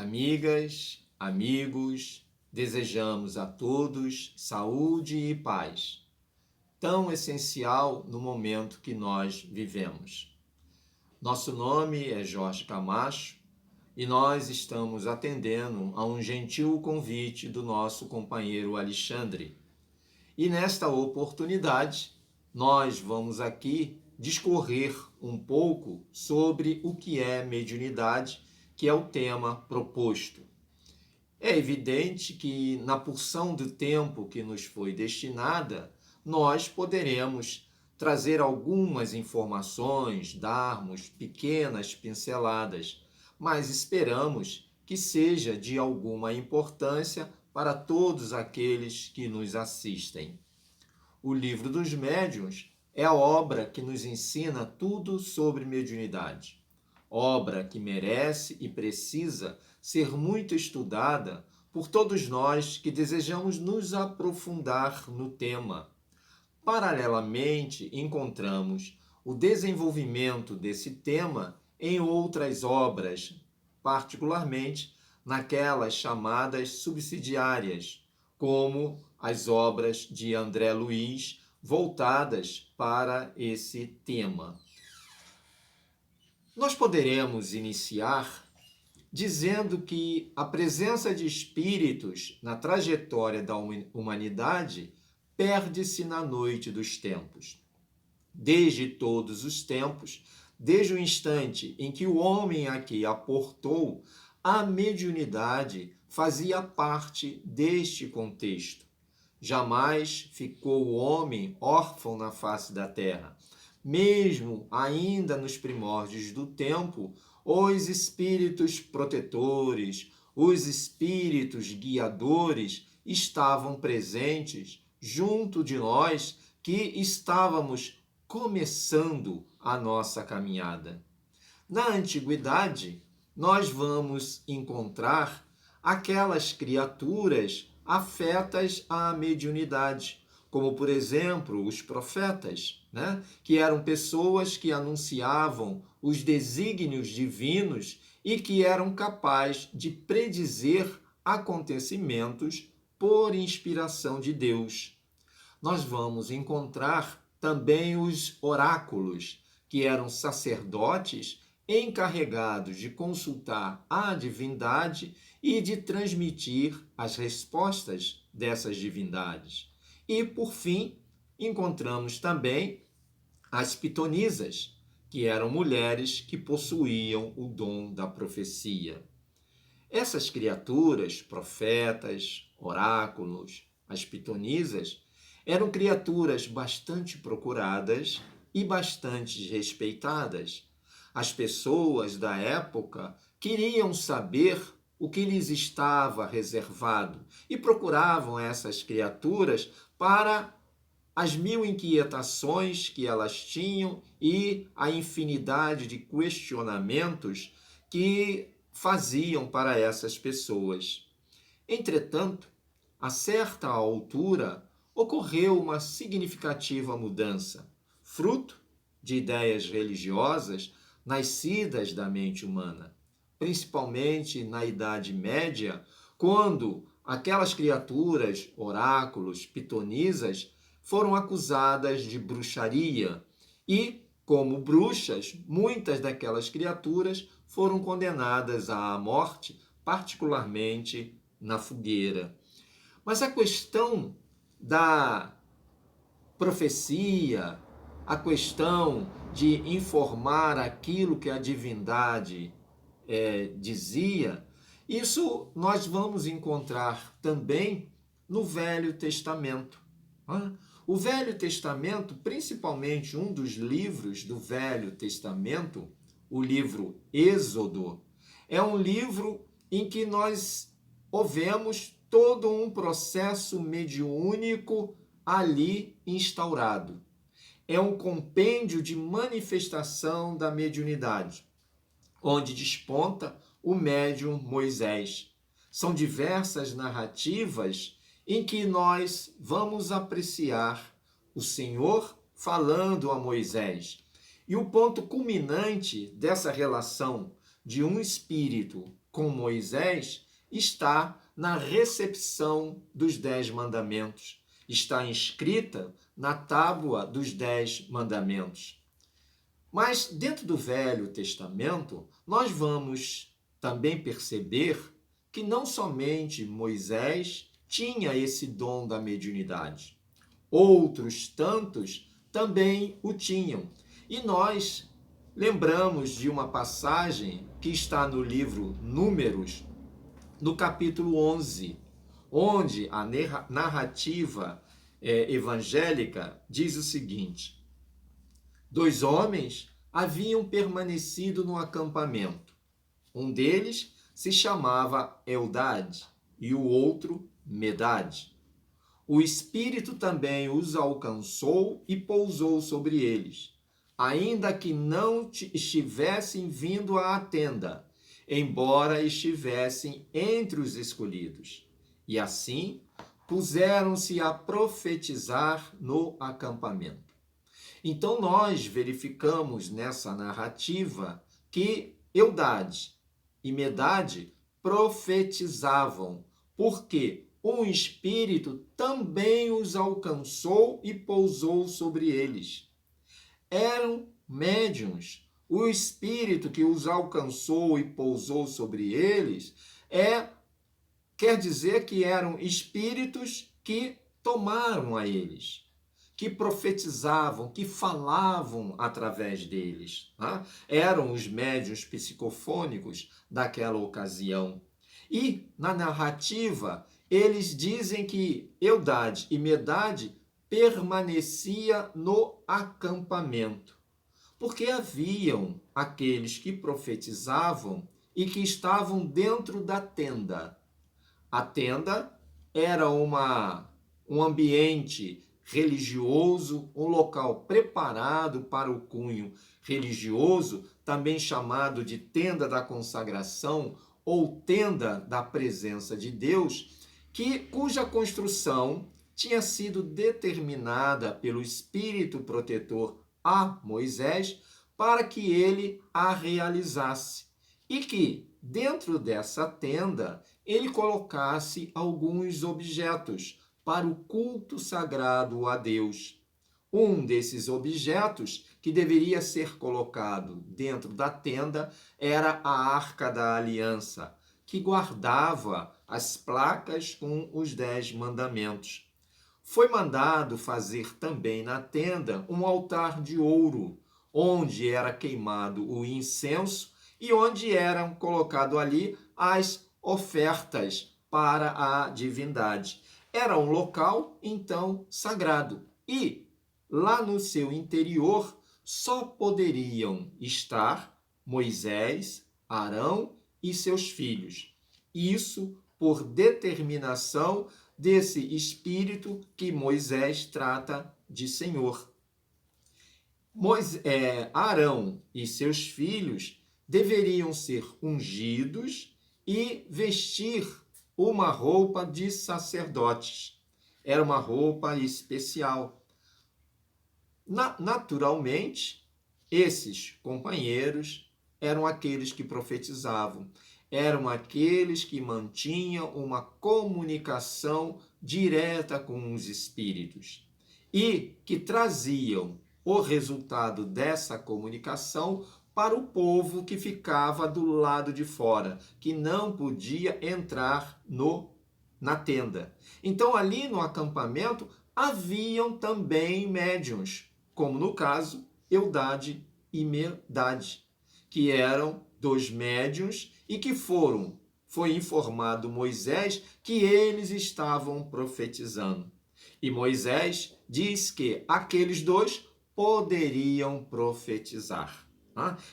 Amigas, amigos, desejamos a todos saúde e paz, tão essencial no momento que nós vivemos. Nosso nome é Jorge Camacho e nós estamos atendendo a um gentil convite do nosso companheiro Alexandre. E nesta oportunidade, nós vamos aqui discorrer um pouco sobre o que é mediunidade, que é o tema proposto. É evidente que na porção do tempo que nos foi destinada, nós poderemos trazer algumas informações, darmos pequenas pinceladas, mas esperamos que seja de alguma importância para todos aqueles que nos assistem. O Livro dos Médiuns é a obra que nos ensina tudo sobre mediunidade. Obra que merece e precisa ser muito estudada por todos nós que desejamos nos aprofundar no tema. Paralelamente, encontramos o desenvolvimento desse tema em outras obras, particularmente naquelas chamadas subsidiárias, como as obras de André Luiz, voltadas para esse tema. Nós poderemos iniciar dizendo que a presença de espíritos na trajetória da humanidade perde-se na noite dos tempos. Desde todos os tempos, desde o instante em que o homem aqui aportou, a mediunidade fazia parte deste contexto. Jamais ficou o homem órfão na face da terra. Mesmo ainda nos primórdios do tempo, os espíritos protetores, os espíritos guiadores estavam presentes junto de nós que estávamos começando a nossa caminhada. Na antiguidade, nós vamos encontrar aquelas criaturas afetas à mediunidade, como, por exemplo, os profetas, que eram pessoas que anunciavam os desígnios divinos e que eram capazes de predizer acontecimentos por inspiração de Deus. Nós vamos encontrar também os oráculos, que eram sacerdotes encarregados de consultar a divindade e de transmitir as respostas dessas divindades. E, por fim, encontramos também as pitonisas, que eram mulheres que possuíam o dom da profecia. Essas criaturas, profetas, oráculos, as pitonisas, eram criaturas bastante procuradas e bastante respeitadas. As pessoas da época queriam saber o que lhes estava reservado e procuravam essas criaturas para as mil inquietações que elas tinham e a infinidade de questionamentos que faziam para essas pessoas. Entretanto, a certa altura, ocorreu uma significativa mudança, fruto de ideias religiosas nascidas da mente humana, principalmente na Idade Média, quando aquelas criaturas, oráculos, pitonisas, foram acusadas de bruxaria e, como bruxas, muitas daquelas criaturas foram condenadas à morte, particularmente na fogueira. Mas a questão da profecia, a questão de informar aquilo que a divindade dizia, isso nós vamos encontrar também no Velho Testamento. O Velho Testamento, principalmente um dos livros do Velho Testamento, o livro Êxodo, é um livro em que nós ouvemos todo um processo mediúnico ali instaurado. É um compêndio de manifestação da mediunidade, onde desponta o médium Moisés. São diversas narrativas em que nós vamos apreciar o Senhor falando a Moisés. E o ponto culminante dessa relação de um espírito com Moisés está na recepção dos 10 mandamentos, está inscrita na tábua dos 10 mandamentos. Mas dentro do Velho Testamento, nós vamos também perceber que não somente Moisés tinha esse dom da mediunidade, outros tantos também o tinham. E nós lembramos de uma passagem que está no livro Números, no capítulo 11, onde a narrativa evangélica diz o seguinte: 2 homens haviam permanecido no acampamento. Um deles se chamava Eldade e o outro Medade. O Espírito também os alcançou e pousou sobre eles, ainda que não estivessem vindo à tenda, embora estivessem entre os escolhidos. E assim puseram-se a profetizar no acampamento. Então nós verificamos nessa narrativa que Eldade e Medade profetizavam, porque um espírito também os alcançou e pousou sobre eles. Eram médiuns. O espírito que os alcançou e pousou sobre eles quer dizer que eram espíritos que tomaram a eles, que profetizavam, que falavam através deles. Tá? Eram os médiuns psicofônicos daquela ocasião. E na narrativa, eles dizem que Eldade e Medade permanecia no acampamento, porque haviam aqueles que profetizavam e que estavam dentro da tenda. A tenda era um ambiente religioso, um local preparado para o cunho religioso, também chamado de tenda da consagração ou tenda da presença de Deus, cuja construção tinha sido determinada pelo Espírito protetor a Moisés para que ele a realizasse. E que, dentro dessa tenda, ele colocasse alguns objetos para o culto sagrado a Deus. Um desses objetos que deveria ser colocado dentro da tenda era a Arca da Aliança, que guardava as placas com os 10 mandamentos. Foi mandado fazer também na tenda um altar de ouro, onde era queimado o incenso e onde eram colocadas ali as ofertas para a divindade. Era um local, então, sagrado. E lá no seu interior só poderiam estar Moisés, Arão e seus filhos. Isso por determinação desse espírito que Moisés trata de Senhor. Arão e seus filhos deveriam ser ungidos e vestir uma roupa de sacerdotes. Era uma roupa especial. Naturalmente, esses companheiros eram aqueles que profetizavam, eram aqueles que mantinham uma comunicação direta com os espíritos e que traziam o resultado dessa comunicação para o povo que ficava do lado de fora, que não podia entrar na tenda. Então, ali no acampamento, haviam também médiuns, como no caso, Eldade e Medade, que eram 2 médiuns e que foi informado Moisés que eles estavam profetizando. E Moisés diz que aqueles 2 poderiam profetizar.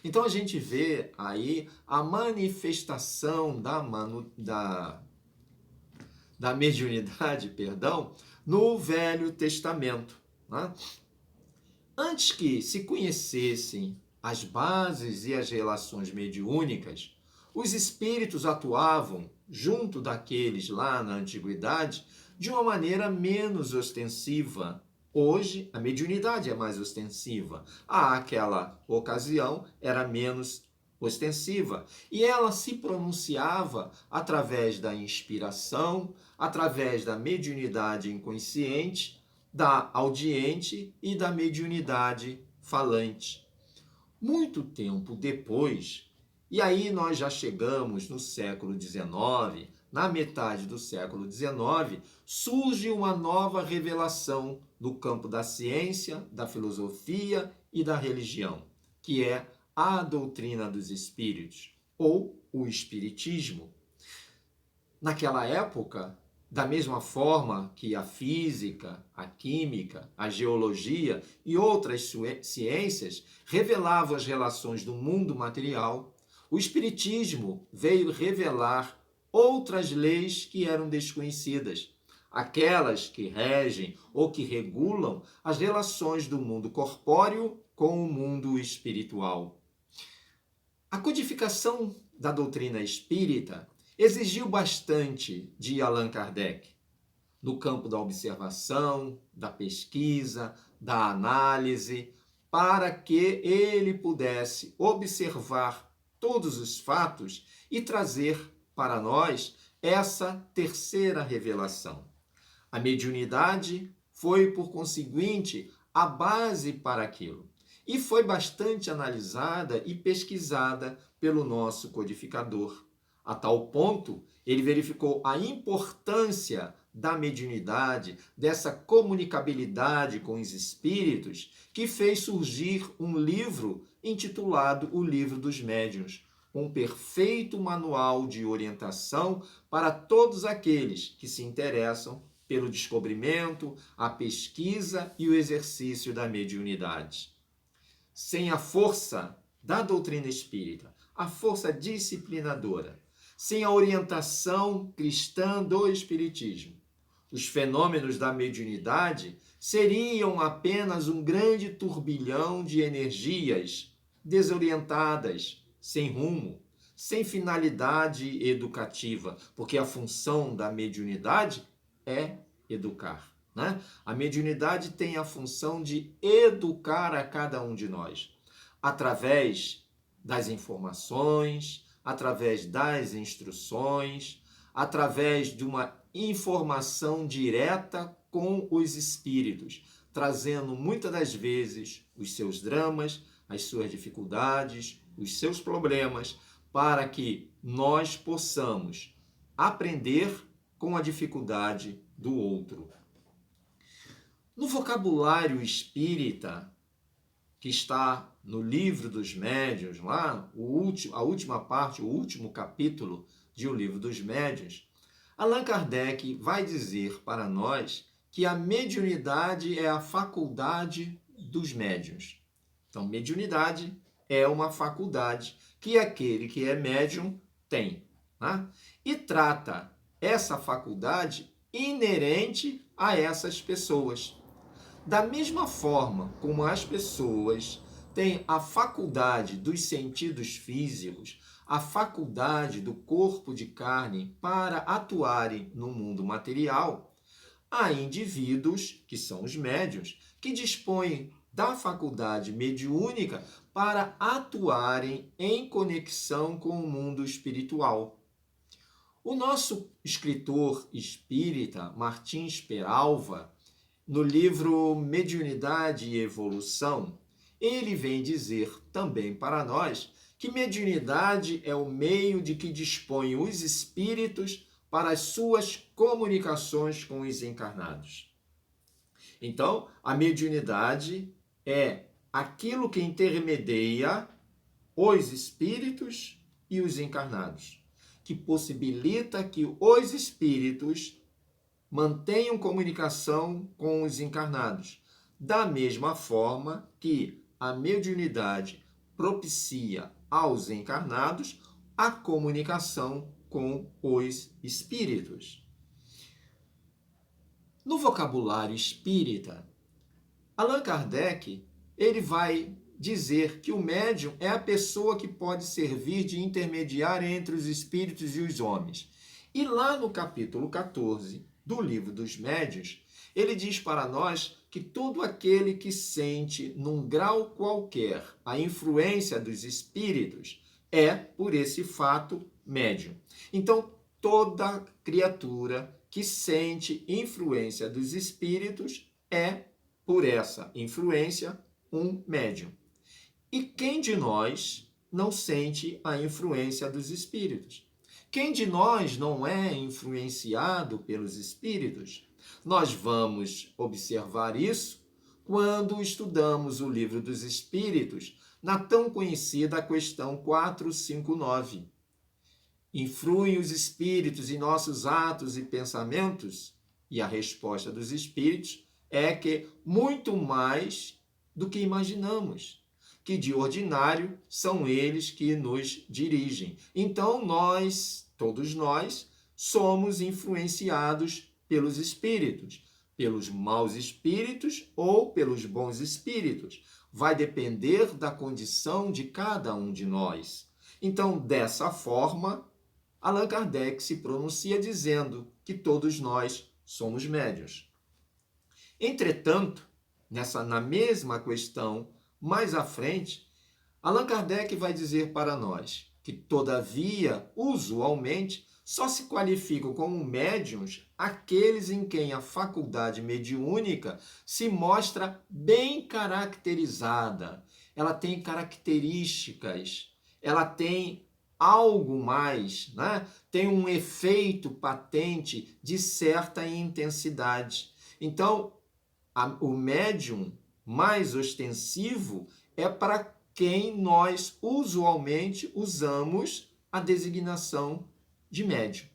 Então a gente vê aí a manifestação da mediunidade, no Velho Testamento. Antes que se conhecessem as bases e as relações mediúnicas, os espíritos atuavam junto daqueles lá na antiguidade de uma maneira menos ostensiva. Hoje, a mediunidade é mais ostensiva. Àquela ocasião, era menos ostensiva, e ela se pronunciava através da inspiração, através da mediunidade inconsciente, da audiente e da mediunidade falante. Muito tempo depois, e aí nós já chegamos no século XIX, na metade do século XIX, surge uma nova revelação no campo da ciência, da filosofia e da religião, que é a doutrina dos espíritos, ou o espiritismo. Naquela época, da mesma forma que a física, a química, a geologia e outras ciências revelavam as relações do mundo material, o espiritismo veio revelar outras leis que eram desconhecidas, aquelas que regem ou que regulam as relações do mundo corpóreo com o mundo espiritual. A codificação da doutrina espírita exigiu bastante de Allan Kardec, no campo da observação, da pesquisa, da análise, para que ele pudesse observar todos os fatos e trazer para nós essa terceira revelação. A mediunidade foi, por conseguinte, a base para aquilo. E foi bastante analisada e pesquisada pelo nosso codificador. A tal ponto, ele verificou a importância da mediunidade, dessa comunicabilidade com os espíritos, que fez surgir um livro intitulado O Livro dos Médiuns, um perfeito manual de orientação para todos aqueles que se interessam pelo descobrimento, a pesquisa e o exercício da mediunidade. Sem a força da doutrina espírita, a força disciplinadora, sem a orientação cristã do espiritismo, os fenômenos da mediunidade seriam apenas um grande turbilhão de energias desorientadas, sem rumo, sem finalidade educativa, porque a função da mediunidade é educar, né? A mediunidade tem a função de educar a cada um de nós, através das informações, através das instruções, através de uma informação direta com os espíritos, trazendo muitas das vezes os seus dramas, as suas dificuldades, os seus problemas, para que nós possamos aprender com a dificuldade do outro. No vocabulário espírita, que está no Livro dos Médiuns, lá, a última parte, o último capítulo de O Livro dos Médiuns, Allan Kardec vai dizer para nós que a mediunidade é a faculdade dos médiuns. Então, mediunidade é uma faculdade que aquele que é médium tem, né? E trata essa faculdade inerente a essas pessoas. Da mesma forma como as pessoas têm a faculdade dos sentidos físicos, a faculdade do corpo de carne para atuarem no mundo material, há indivíduos, que são os médiuns, que dispõem da faculdade mediúnica para atuarem em conexão com o mundo espiritual. O nosso escritor espírita, Martins Peralva, no livro Mediunidade e Evolução, ele vem dizer também para nós que mediunidade é o meio de que dispõem os espíritos para as suas comunicações com os encarnados. Então, a mediunidade é aquilo que intermedia os espíritos e os encarnados, que possibilita que os espíritos mantenham comunicação com os encarnados, da mesma forma que a mediunidade propicia aos encarnados a comunicação com os espíritos. No vocabulário espírita, Allan Kardec ele vai dizer que o médium é a pessoa que pode servir de intermediário entre os espíritos e os homens. E lá no capítulo 14 do Livro dos Médiuns, ele diz para nós que todo aquele que sente, num grau qualquer, a influência dos espíritos é, por esse fato, médium. Então, toda criatura que sente influência dos espíritos é, por essa influência, um médium. E quem de nós não sente a influência dos espíritos? Quem de nós não é influenciado pelos espíritos? Nós vamos observar isso quando estudamos o Livro dos Espíritos, na tão conhecida questão 459. Influem os espíritos em nossos atos e pensamentos? E a resposta dos espíritos é que muito mais do que imaginamos, que de ordinário são eles que nos dirigem. Então nós, todos nós, somos influenciados pelos espíritos, pelos maus espíritos ou pelos bons espíritos. Vai depender da condição de cada um de nós. Então, dessa forma, Allan Kardec se pronuncia dizendo que todos nós somos médiuns. Entretanto, na mesma questão, mais à frente, Allan Kardec vai dizer para nós que, todavia, usualmente, só se qualificam como médiuns aqueles em quem a faculdade mediúnica se mostra bem caracterizada. Ela tem características, ela tem algo mais, né? Tem um efeito patente de certa intensidade. Então, o médium mais ostensivo é para quem nós usualmente usamos a designação de médium.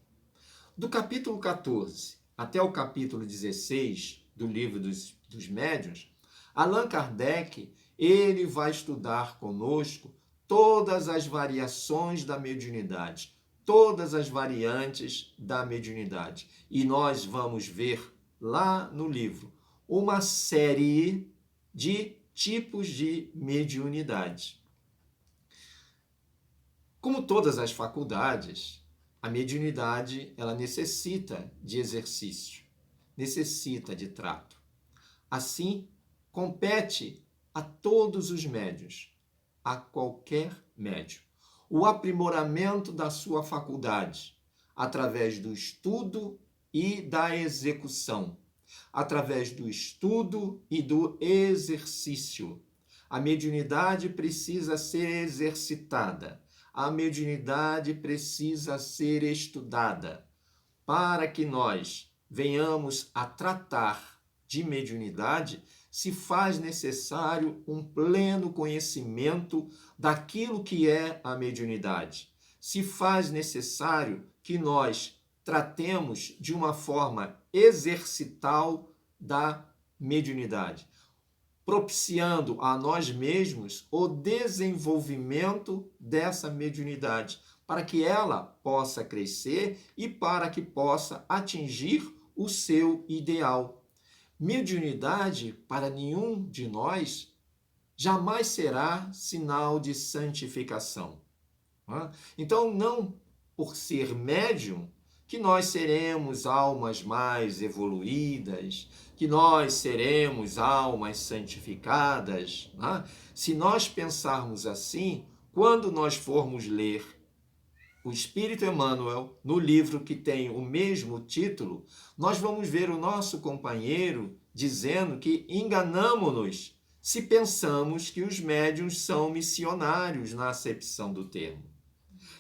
Do capítulo 14 até o capítulo 16 do Livro dos Médiuns, Allan Kardec ele vai estudar conosco todas as variações da mediunidade, todas as variantes da mediunidade. E nós vamos ver lá no livro uma série de tipos de mediunidade. Como todas as faculdades, a mediunidade ela necessita de exercício, necessita de trato. Assim, compete a todos os médiuns, a qualquer médium, o aprimoramento da sua faculdade, através do estudo e da execução, através do estudo e do exercício. A mediunidade precisa ser exercitada, a mediunidade precisa ser estudada, para que nós venhamos a tratar de mediunidade, se faz necessário um pleno conhecimento daquilo que é a mediunidade. Se faz necessário que nós tratemos de uma forma exercital da mediunidade, propiciando a nós mesmos o desenvolvimento dessa mediunidade, para que ela possa crescer e para que possa atingir o seu ideal. Mediunidade, para nenhum de nós, jamais será sinal de santificação. Então, não por ser médium, que nós seremos almas mais evoluídas, que nós seremos almas santificadas. Se nós pensarmos assim, quando nós formos ler o Espírito Emmanuel, no livro que tem o mesmo título, nós vamos ver o nosso companheiro dizendo que enganamo-nos se pensamos que os médiuns são missionários na acepção do termo.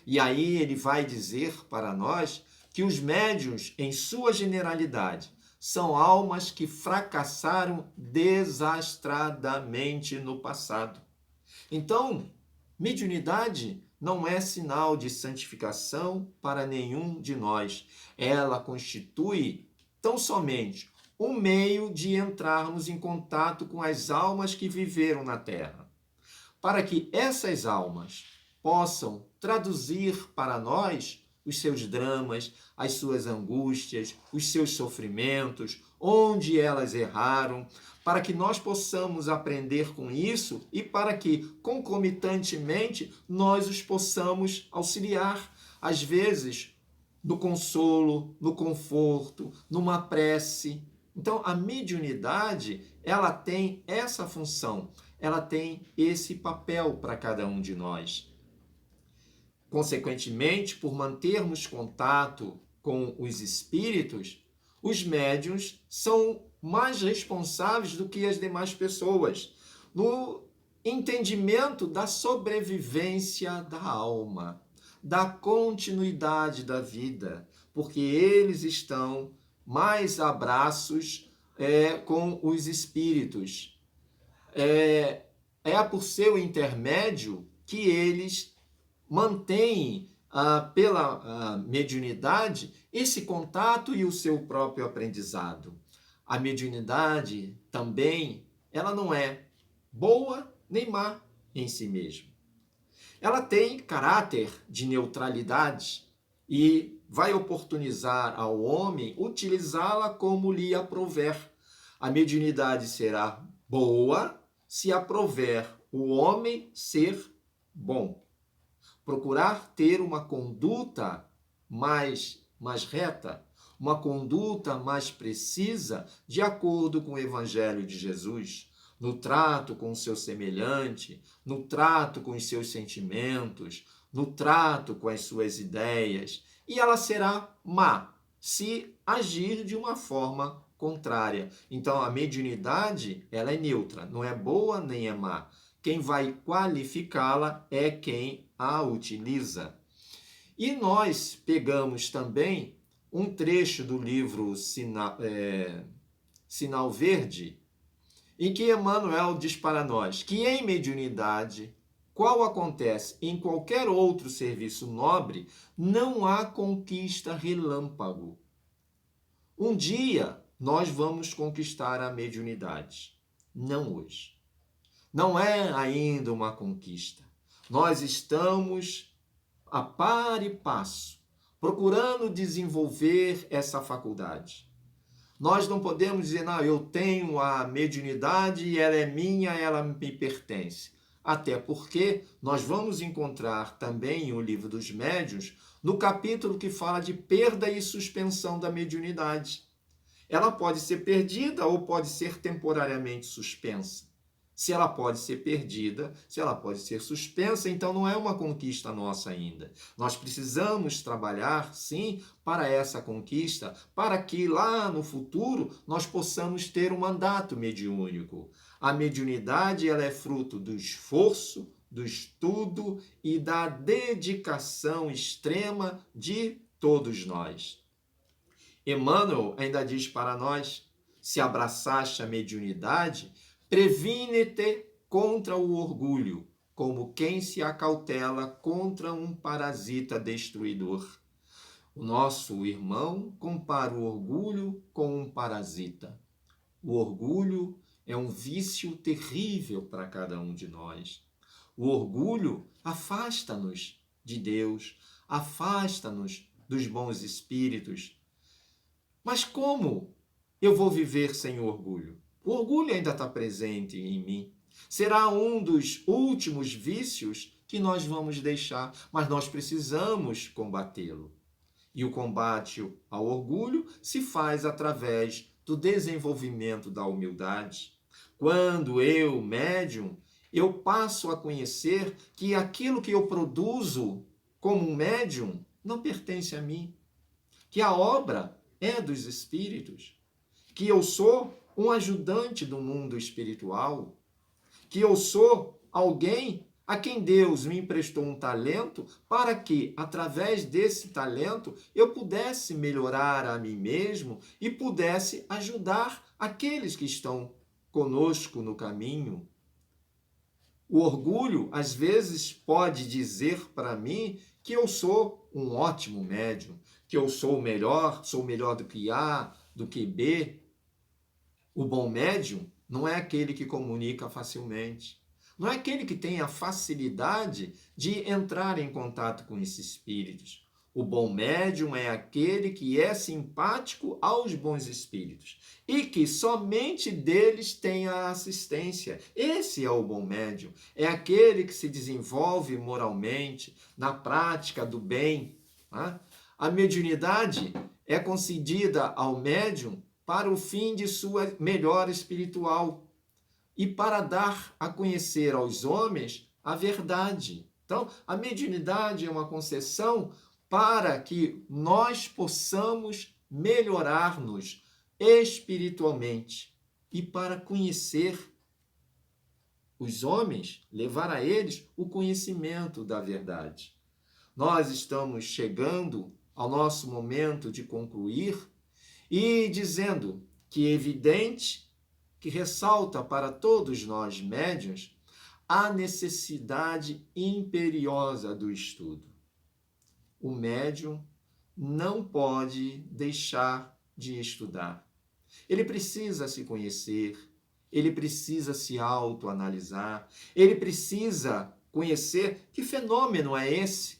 E aí ele vai dizer para nós que os médiuns, em sua generalidade, são almas que fracassaram desastradamente no passado. Então, mediunidade não é sinal de santificação para nenhum de nós. Ela constitui tão somente um meio de entrarmos em contato com as almas que viveram na Terra, para que essas almas possam traduzir para nós os seus dramas, as suas angústias, os seus sofrimentos, onde elas erraram, para que nós possamos aprender com isso e para que, concomitantemente, nós os possamos auxiliar, às vezes, no consolo, no conforto, numa prece. Então, a mediunidade, ela tem essa função, ela tem esse papel para cada um de nós. Consequentemente, por mantermos contato com os espíritos, os médiuns são mais responsáveis do que as demais pessoas no entendimento da sobrevivência da alma, da continuidade da vida, porque eles estão mais a braços com os espíritos. É por seu intermédio que eles mantêm pela mediunidade esse contato e o seu próprio aprendizado. A mediunidade também, ela não é boa nem má em si mesma. Ela tem caráter de neutralidade e vai oportunizar ao homem utilizá-la como lhe aprouver. A mediunidade será boa se aprouver o homem ser bom. Procurar ter uma conduta mais reta, uma conduta mais precisa, de acordo com o Evangelho de Jesus, no trato com o seu semelhante, no trato com os seus sentimentos, no trato com as suas ideias, e ela será má se agir de uma forma contrária. Então, a mediunidade, ela é neutra, não é boa nem é má. Quem vai qualificá-la é quem a utiliza. E nós pegamos também um trecho do livro Sinal Verde, em que Emmanuel diz para nós que em mediunidade, qual acontece em qualquer outro serviço nobre, não há conquista relâmpago. Um dia nós vamos conquistar a mediunidade, não hoje. Não é ainda uma conquista. Nós estamos a par e passo, procurando desenvolver essa faculdade. Nós não podemos dizer, não, eu tenho a mediunidade e ela é minha, ela me pertence. Até porque nós vamos encontrar também o Livro dos Médiuns, no capítulo que fala de perda e suspensão da mediunidade. Ela pode ser perdida ou pode ser temporariamente suspensa. Se ela pode ser perdida, se ela pode ser suspensa, então não é uma conquista nossa ainda. Nós precisamos trabalhar, sim, para essa conquista, para que lá no futuro nós possamos ter um mandato mediúnico. A mediunidade, ela é fruto do esforço, do estudo e da dedicação extrema de todos nós. Emmanuel ainda diz para nós, se abraçaste a mediunidade, previne-te contra o orgulho, como quem se acautela contra um parasita destruidor. O nosso irmão compara o orgulho com um parasita. O orgulho é um vício terrível para cada um de nós. O orgulho afasta-nos de Deus, afasta-nos dos bons espíritos. Mas como eu vou viver sem orgulho? O orgulho ainda está presente em mim. Será um dos últimos vícios que nós vamos deixar, mas nós precisamos combatê-lo. E o combate ao orgulho se faz através do desenvolvimento da humildade. Quando eu, médium, eu passo a conhecer que aquilo que eu produzo como um médium não pertence a mim, que a obra é dos espíritos, que eu sou um ajudante do mundo espiritual, que eu sou alguém a quem Deus me emprestou um talento para que, através desse talento, eu pudesse melhorar a mim mesmo e pudesse ajudar aqueles que estão conosco no caminho. O orgulho, às vezes, pode dizer para mim que eu sou um ótimo médium, que eu sou melhor do que A, do que B. O bom médium não é aquele que comunica facilmente. Não é aquele que tem a facilidade de entrar em contato com esses espíritos. O bom médium é aquele que é simpático aos bons espíritos e que somente deles tem a assistência. Esse é o bom médium. É aquele que se desenvolve moralmente na prática do bem. A mediunidade é concedida ao médium para o fim de sua melhora espiritual e para dar a conhecer aos homens a verdade Então, a mediunidade é uma concessão para que nós possamos melhorar-nos espiritualmente e para conhecer os homens, levar a eles o conhecimento da verdade. Nós estamos chegando ao nosso momento de concluir e dizendo que é evidente que ressalta para todos nós médiuns a necessidade imperiosa do estudo. O médium não pode deixar de estudar. Ele precisa se conhecer, ele precisa se autoanalisar, ele precisa conhecer que fenômeno é esse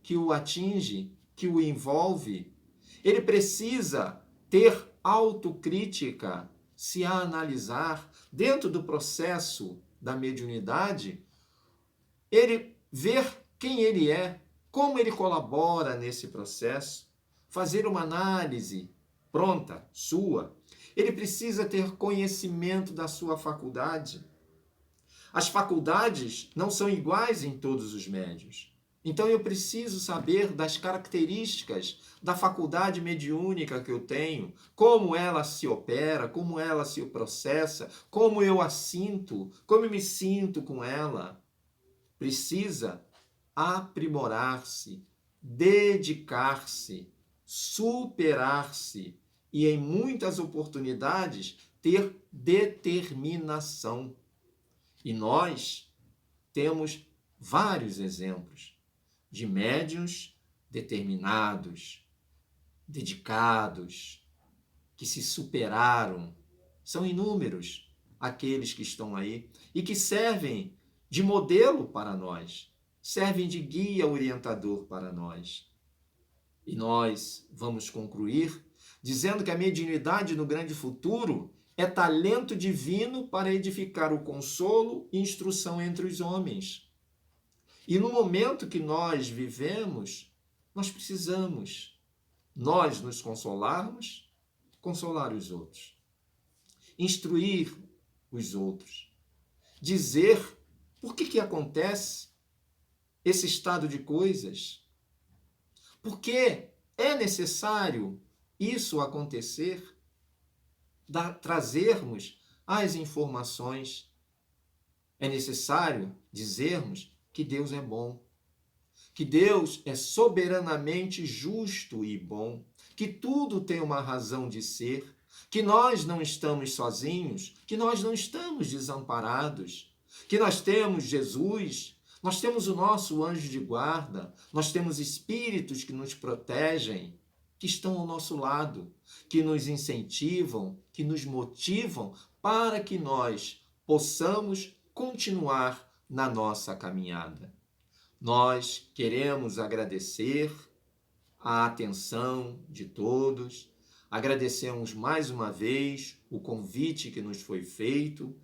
que o atinge, que o envolve. Ele precisa ter autocrítica, se analisar dentro do processo da mediunidade, ele ver quem ele é, como ele colabora nesse processo, fazer uma análise pronta, sua. Ele precisa ter conhecimento da sua faculdade. As faculdades não são iguais em todos os médiuns. Então eu preciso saber das características da faculdade mediúnica que eu tenho, como ela se opera, como ela se processa, como eu a sinto, como eu me sinto com ela. Precisa aprimorar-se, dedicar-se, superar-se e, em muitas oportunidades, ter determinação. E nós temos vários exemplos de médiuns determinados, dedicados, que se superaram. São inúmeros aqueles que estão aí e que servem de modelo para nós, servem de guia orientador para nós. E nós vamos concluir dizendo que a mediunidade no grande futuro é talento divino para edificar o consolo e instrução entre os homens. E no momento que nós vivemos, nós precisamos, nós nos consolarmos, consolar os outros, instruir os outros, dizer por que acontece esse estado de coisas, por que é necessário isso acontecer, trazermos as informações. É necessário dizermos que Deus é bom, que Deus é soberanamente justo e bom, que tudo tem uma razão de ser, que nós não estamos sozinhos, que nós não estamos desamparados, que nós temos Jesus, nós temos o nosso anjo de guarda, nós temos espíritos que nos protegem, que estão ao nosso lado, que nos incentivam, que nos motivam para que nós possamos continuar na nossa caminhada. Nós queremos agradecer a atenção de todos, agradecemos mais uma vez o convite que nos foi feito,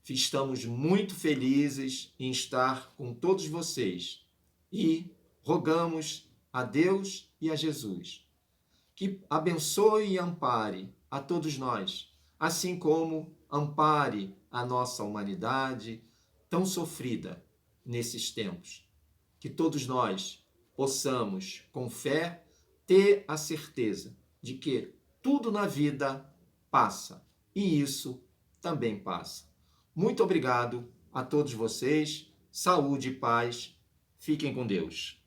estamos muito felizes em estar com todos vocês e rogamos a Deus e a Jesus que abençoe e ampare a todos nós, assim como ampare a nossa humanidade tão sofrida nesses tempos. Que todos nós possamos, com fé, ter a certeza de que tudo na vida passa e isso também passa. Muito obrigado a todos vocês, saúde e paz, fiquem com Deus.